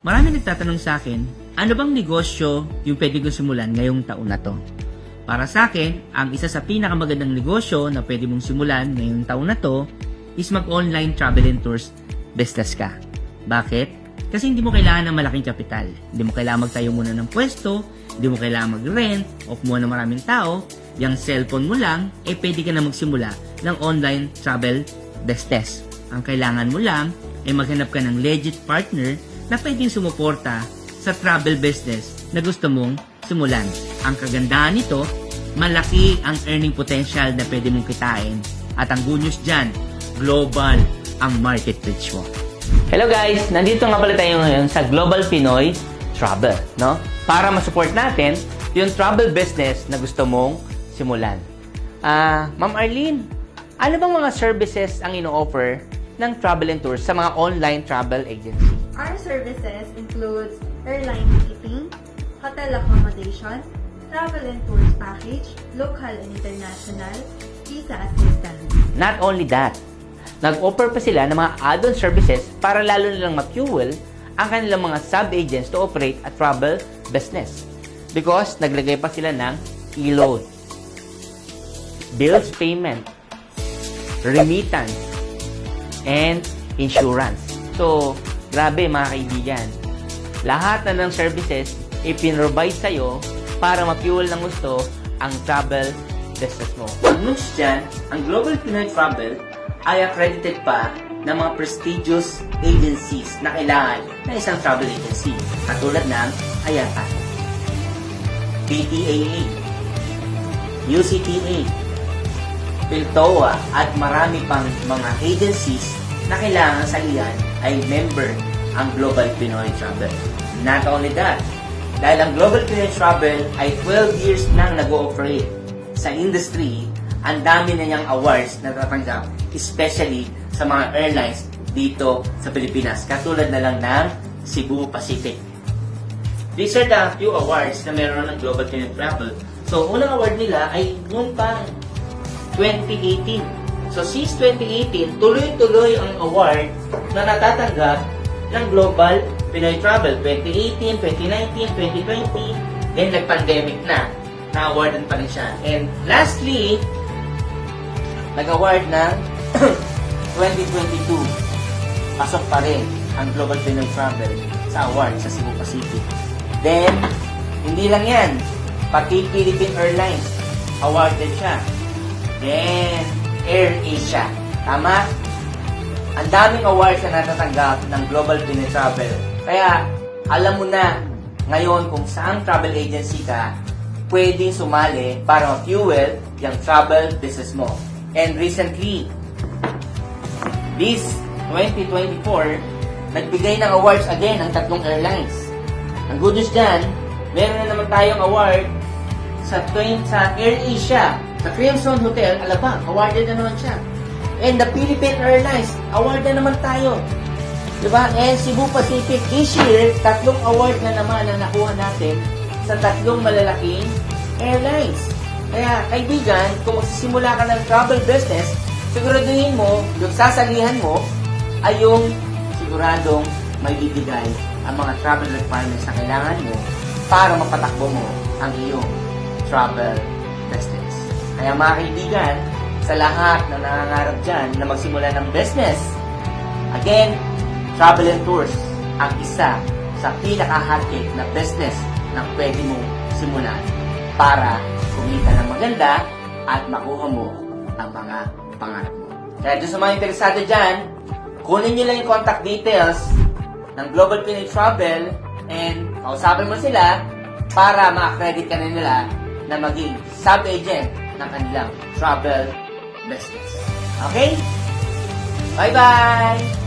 Marami nagtatanong sa akin, ano bang negosyo yung pwede kong simulan ngayong taon na to? Para sa akin, ang isa sa pinakamagandang negosyo na pwede mong simulan ngayong taon na to is mag-online travel and tours business ka. Bakit? Kasi hindi mo kailangan ng malaking kapital. Hindi mo kailangan magtayo muna ng pwesto, hindi mo kailangan mag-rent o kumuha ng maraming tao. Yung cellphone mo lang, pwede ka na magsimula ng online travel business. Ang kailangan mo lang ay maghanap ka ng legit partner na pwedeng sumuporta sa travel business na gusto mong simulan. Ang kagandahan nito, malaki ang earning potential na pwede mong kitain. At ang good news dyan, global ang market reach mo. Hello guys! Nandito nga pala tayo ngayon sa Global Pinoy Travel, no? Para ma-support natin yung travel business na gusto mong simulan. Ma'am Arlene, ano bang mga services ang ino-offer ng travel and tours sa mga online travel agency? Our services includes airline ticketing, hotel accommodation, travel and tours package, local and international, visa assistance. Not only that, nag-offer pa sila ng mga add-on services para lalo nilang ma-fuel ang kanilang mga sub-agents to operate a travel business. Because naglagay pa sila ng e-load, bills payment, remittance, and insurance. So, grabe mga kaibigan. Lahat na ng services ipinrovide sa'yo para ma-fuel ng gusto ang travel business mo. Ang news dyan, ang Global Pinoy Travel ay accredited pa ng mga prestigious agencies na kailangan ng isang travel agency. Katulad ng IATA, PTAA, UCTA, PhilToa, at marami pang mga agencies na kailangan salihan ay member ang Global Pinoy Travel. Not only that, dahil ang Global Pinoy Travel ay 12 years nang nag-ooperate sa industry, ang dami na niyang awards na natatanggap, especially sa mga airlines dito sa Pilipinas, katulad na lang ng Cebu Pacific. These are the few awards na meron ng Global Pinoy Travel. So, unang award nila ay noon pa 2018. So, since 2018, tuloy-tuloy ang award na natatanggap ng Global Pinoy Travel. 2018, 2019, 2020, then nag-pandemic na. Na-awardan pa rin siya. And lastly, nag-award ng 2022. Pasok pa rin ang Global Pinoy Travel sa award sa Cebu Pacific. Then, hindi lang yan. Pati Philippine Airlines, awarded siya. Then, Air Asia. Tama? Ang daming awards na natatanggap ng Global Pinoy Travel. Kaya, alam mo na ngayon kung saang travel agency ka pwedeng sumali para ma-fuel yung travel business mo. And recently, this 2024, nagbigay ng awards again ang 3 airlines. Ang good news dyan, meron na naman tayong award sa Air Asia. Sa Crimson Hotel, Alabang, awarded na naman siya. And the Philippine Airlines, award na naman tayo. Diba? And Cebu Pacific, this year, 3 award na naman ang nakuha natin sa 3 malalaking airlines. Kaya, kaibigan, kung magsisimula ka ng travel business, siguraduhin mo, yung sasalihan mo, ay yung siguradong may bibigay ang mga travel requirements na kailangan mo para mapatakbo mo ang iyong travel business. Kaya mga kaibigan, sa lahat na nangangarap dyan na magsimula ng business, again, travel and tours ang isa sa pinaka-hotcake na business na pwede mong simulan para kumita ng maganda at makuha mo ang mga pangarap mo. Kaya doon sa mga interesado dyan, kunin nyo lang yung contact details ng Global Pinoy Travel and kausapin mo sila para ma-accredit ka na nila na maging sub-agent ng kanilang travel business. Okay? Bye-bye!